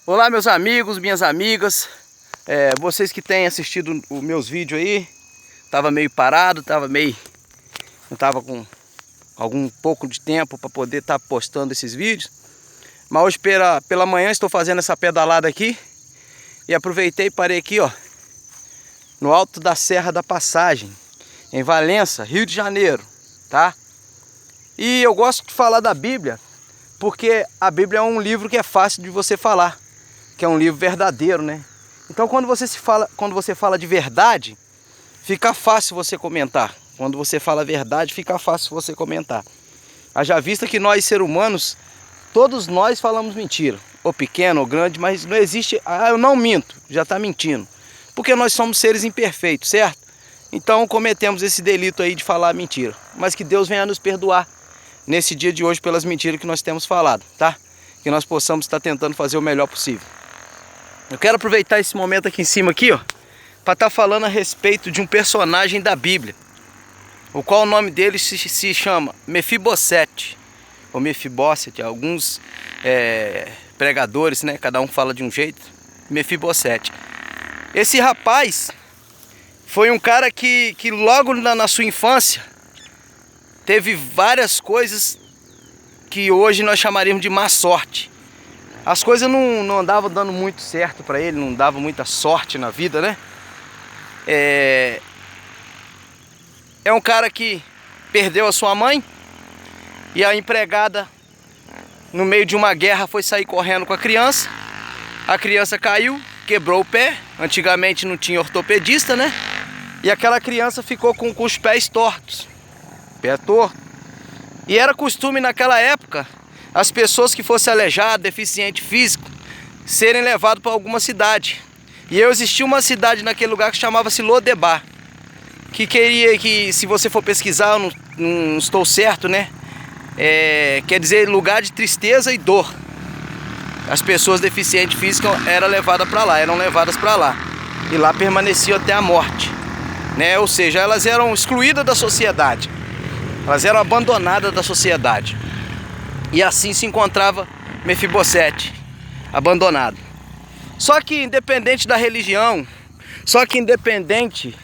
Olá meus amigos, minhas amigas, vocês que têm assistido os meus vídeos aí. Tava meio parado, não tava com algum pouco de tempo para poder estar postando esses vídeos. Mas hoje pela manhã estou fazendo essa pedalada aqui. E aproveitei e parei aqui, ó, no alto da Serra da Passagem, em Valença, Rio de Janeiro, tá? E eu gosto de falar da Bíblia, porque a Bíblia é um livro que é fácil de você falar, que é um livro verdadeiro, né? Então quando você fala de verdade, fica fácil você comentar. Quando você fala a verdade, fica fácil você comentar. Haja vista que nós, seres humanos, todos nós falamos mentira. Ou pequeno, ou grande, mas não existe... eu não minto, já está mentindo. Porque nós somos seres imperfeitos, certo? Então cometemos esse delito aí de falar mentira. Mas que Deus venha nos perdoar nesse dia de hoje pelas mentiras que nós temos falado, tá? Que nós possamos estar tentando fazer o melhor possível. Eu quero aproveitar esse momento aqui em cima aqui, ó, para estar falando a respeito de um personagem da Bíblia, o qual o nome dele se chama Mefibosete, ou Mefibosete. Alguns pregadores, né, cada um fala de um jeito. Mefibosete. Esse rapaz foi um cara que logo na sua infância teve várias coisas que hoje nós chamaríamos de má sorte. As coisas não andavam dando muito certo para ele, não dava muita sorte na vida, né? É um cara que perdeu a sua mãe e a empregada, no meio de uma guerra, foi sair correndo com a criança. A criança caiu, quebrou o pé. Antigamente não tinha ortopedista, né? E aquela criança ficou com os pés tortos, pé torto. E era costume naquela época as pessoas que fossem aleijadas, deficiente físico, serem levados para alguma cidade. E existia uma cidade naquele lugar que chamava-se Lodebar, que se você for pesquisar, eu não estou certo, né? Quer dizer lugar de tristeza e dor. As pessoas deficientes físicas eram levadas para lá, e lá permaneciam até a morte, né? Ou seja, elas eram excluídas da sociedade, elas eram abandonadas da sociedade. E assim se encontrava Mefibosete, abandonado. Só que independente da religião, independente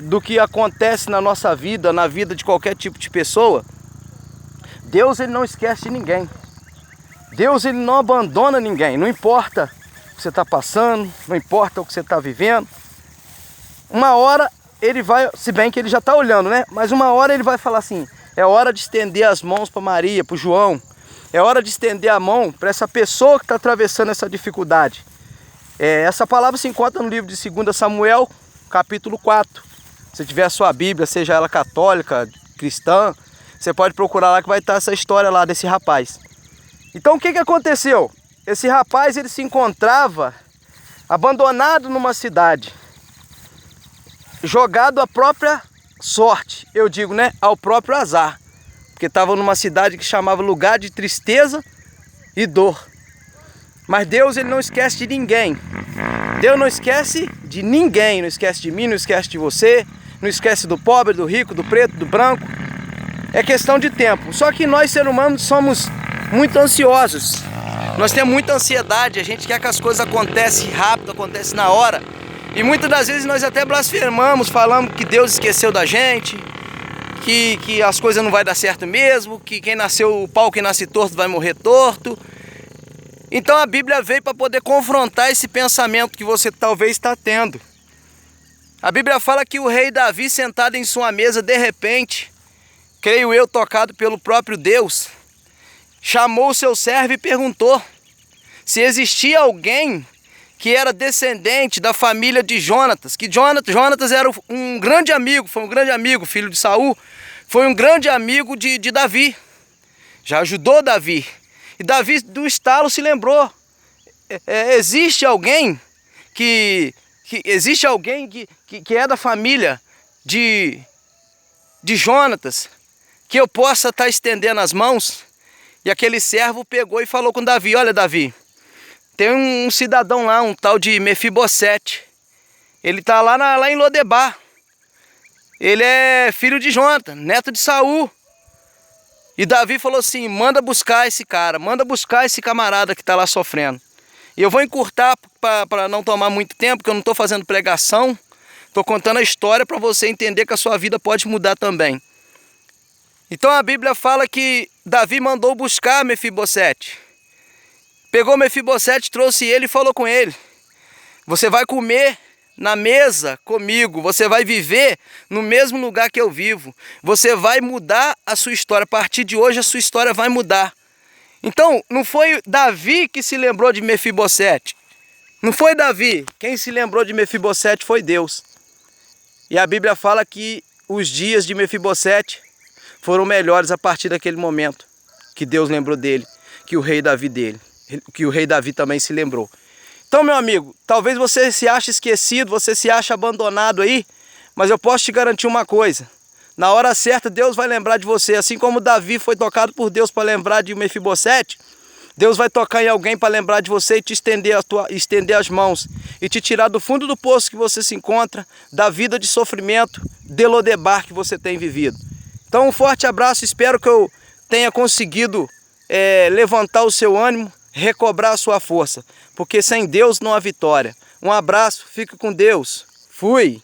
do que acontece na nossa vida, na vida de qualquer tipo de pessoa, Deus, ele não esquece de ninguém. Deus, ele não abandona ninguém. Não importa o que você está passando, não importa o que você está vivendo. Uma hora ele vai, se bem que ele já está olhando, né? Mas uma hora ele vai falar assim: é hora de estender as mãos para Maria, para o João. É hora de estender a mão para essa pessoa que está atravessando essa dificuldade. Essa palavra se encontra no livro de 2 Samuel, capítulo 4. Se tiver a sua Bíblia, seja ela católica, cristã, você pode procurar lá que vai estar essa história lá desse rapaz. Então o que aconteceu? Esse rapaz, ele se encontrava abandonado numa cidade, jogado à própria sorte, eu digo, né, ao próprio azar, porque estava numa cidade que chamava lugar de tristeza e dor. Mas Deus, ele não esquece de ninguém. Deus não esquece de ninguém, não esquece de mim, não esquece de você, não esquece do pobre, do rico, do preto, do branco. É questão de tempo. Só que nós, seres humanos, somos muito ansiosos. Nós temos muita ansiedade, a gente quer que as coisas aconteçam rápido, aconteçam na hora. E muitas das vezes nós até blasfemamos, falamos que Deus esqueceu da gente, que as coisas não vai dar certo mesmo, que o pau que nasce torto vai morrer torto. Então a Bíblia veio para poder confrontar esse pensamento que você talvez está tendo. A Bíblia fala que o rei Davi, sentado em sua mesa, de repente, creio eu, tocado pelo próprio Deus, chamou o seu servo e perguntou se existia alguém que era descendente da família de Jonatas, que Jonatas era um grande amigo, foi um grande amigo, filho de Saul, foi um grande amigo de Davi, já ajudou Davi. E Davi, do estalo, se lembrou, existe alguém que é da família de Jonatas, que eu possa estar estendendo as mãos? E aquele servo pegou e falou com Davi: olha, Davi, tem um cidadão lá, um tal de Mefibosete. Ele está lá em Lodebar. Ele é filho de Jonathan, neto de Saul. E Davi falou assim: manda buscar esse cara, manda buscar esse camarada que está lá sofrendo. E eu vou encurtar para não tomar muito tempo, porque eu não estou fazendo pregação. Estou contando a história para você entender que a sua vida pode mudar também. Então a Bíblia fala que Davi mandou buscar Mefibosete. Pegou Mefibosete, trouxe ele e falou com ele: você vai comer na mesa comigo, você vai viver no mesmo lugar que eu vivo. Você vai mudar a sua história. A partir de hoje a sua história vai mudar. Então não foi Davi que se lembrou de Mefibosete. Não foi Davi. Quem se lembrou de Mefibosete foi Deus. E a Bíblia fala que os dias de Mefibosete foram melhores a partir daquele momento que Deus lembrou dele, que o rei Davi também se lembrou. Então, meu amigo, talvez você se ache esquecido, você se ache abandonado aí, mas eu posso te garantir uma coisa: na hora certa Deus vai lembrar de você. Assim como Davi foi tocado por Deus para lembrar de Mefibosete, Deus vai tocar em alguém para lembrar de você e te estender as mãos e te tirar do fundo do poço que você se encontra, da vida de sofrimento, de Lodebar que você tem vivido. Então um forte abraço, espero que eu tenha conseguido levantar o seu ânimo, recobrar a sua força, porque sem Deus não há vitória. Um abraço, fique com Deus. Fui!